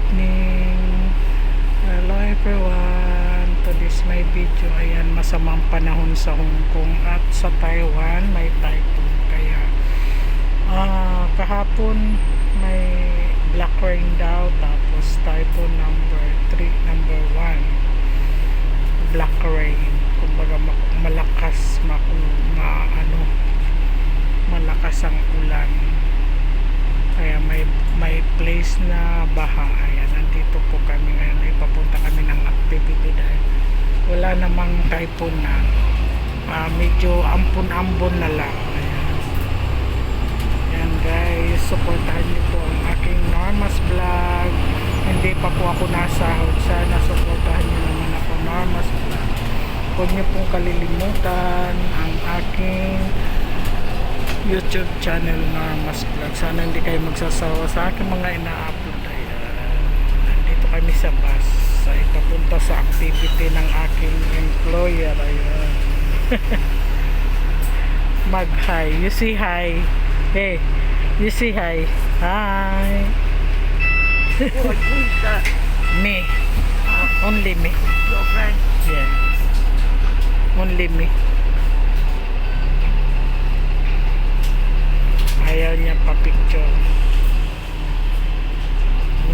evening. Hello everyone. To this my video. Ayan, masamang panahon sa Hong Kong at sa Taiwan may typhoon. Kaya kahapon may black rain daw, tapos typhoon number 3, number 1 black rain. Kumbaga malakas malakas ang ulan. Kaya may place na baha. Ayan, nandito po kami ngayon. Ay papunta kami ng activity dahil wala namang typhoon na. Medyo ampon-ambon na lang. Ayan. Ayan guys, supportahan niyo po ang aking Norma's Vlog. Hindi pa po ako nasahod. Sana supportahan niyo naman ako, Norma's Vlog. Huwag niyo pong kalilimutan ang aking YouTube channel, Norma's Vlog. Sana hindi kayo magsasawa sa aking mga ina-upload. Ayan. Nandito kami sa bus. Ay papunta sa activity ng aking employer. Ayan. Mag-hi. You say hi. Hey, you say hi. Hi. Me. Only me. Your friend? Yeah. Only me. Ayaw niya pa-picture.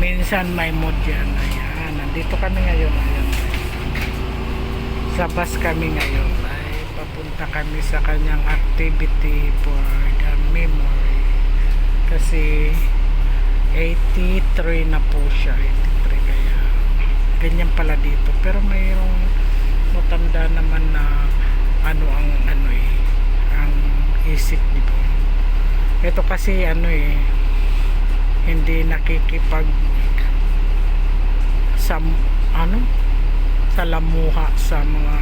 Minsan may mood yan. Ayan, nandito kami ngayon. Ayan. Sa bus kami ngayon. Ay, papunta kami sa kanyang activity for the memory. Kasi 83 na po siya. 83, kaya ganyan pala dito. Pero mayroong matanda naman na ang isip nito. Ito kasi hindi nakikipag salamuha sa mga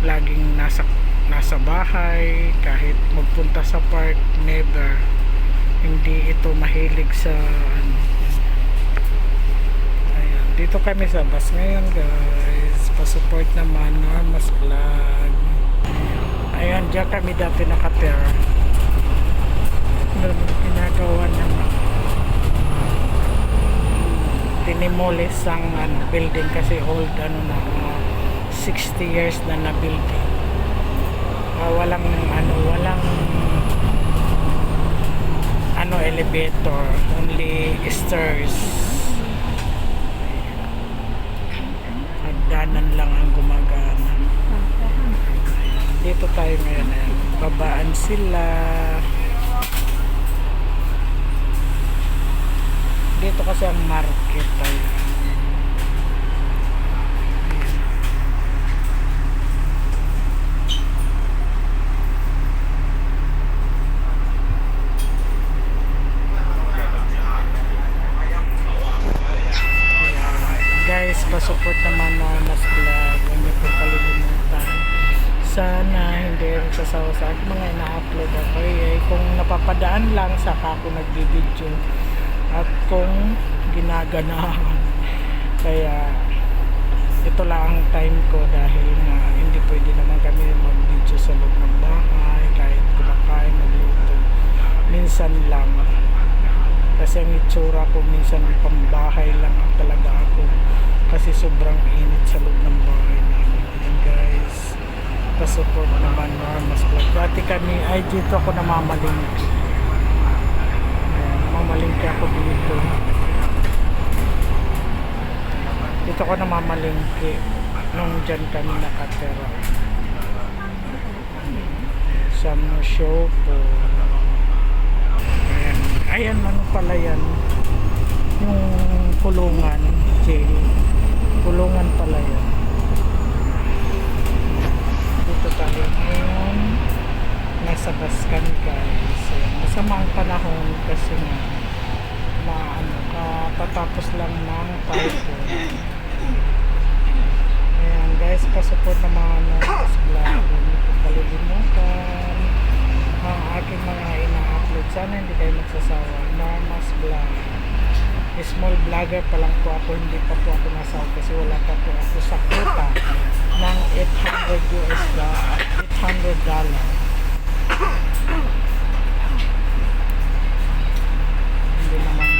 laging nasa bahay, kahit magpunta sa park, never. Hindi ito mahilig sa Ayan, dito kami sa bus ngayon guys. Pa-support naman Norma's Vlog. Ayan, diyan kami dati nakatira. Ginagawa naman, tinimolis ang building kasi old, 60 years na building. Walang elevator, only stairs. Hagdanan lang ang gumagana. Dito tayo ngayon. Babaan sila. Dito kasi ang market tayo. Guys, pa-support naman Norma's Vlog. Huwag niyo po kalilimutan. Sana hindi rin sasawa sa akin mga ina-upload ako. Kung napapadaan lang, saka ako nagbi-video. At kung ginaganahan, kaya ito lang ang time ko dahil nga hindi pwede naman kami mag-video sa loob ng bahay kahit kumakain, magluto. Minsan lang kasi ang itsura ko minsan pambahay lang talaga ako kasi sobrang init sa loob ng bahay namin. Ayan guys, pa-support naman Norma's Vlog. Dati kami ay dito ako namamalingki. Mamalingki ako dito. Dito ko namamalingki nung dyan kami nakatira. Sa show po. Ayan, pala yan. Yung kulungan, jail. Kulungan pala yan. Dito tayo ngayon. Nasa bus kami guys. Masama ang panahon kasi katatapos lang ng typhoon. Ayan guys, pa-support naman Norma's Vlog. Hindi po kalilimutan ang aking mga ina-upload. Sana hindi kayo magsasawa. Norma's Vlog. Small vlogger pa lang po ako. Hindi pa po ako nasawa kasi wala pa po ako sa quota ng $800. Hindi naman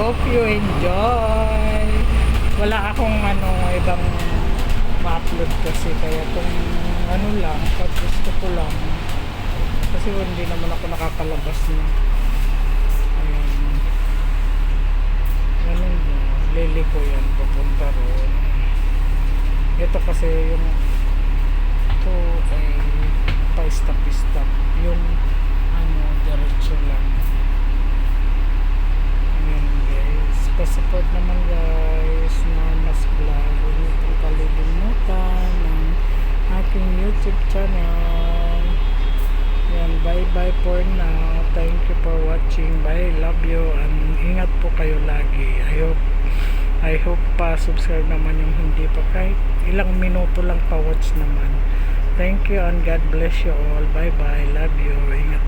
Hope you enjoy. Wala akong ibang ma-upload kasi kaya kung lang, pag gusto ko lang. Kasi hindi naman ako nakakalabas na. Ayan. Ganun mo. Lili ko yan. Papunta roon. Ito kasi yung ito ay pa-stop-stop. Yung diretso lang. Ayan guys. Pa-support naman guys na mas vlog. Huwag niyo pong kalilimutan ng aking YouTube channel. Yan, bye bye for now. Thank you for watching. Bye, love you, and ingat po kayo lagi. I hope pa subscribe naman yung hindi pa, kahit ilang minuto lang pa watch naman. Thank you and God bless you all. Bye bye, love you, ingat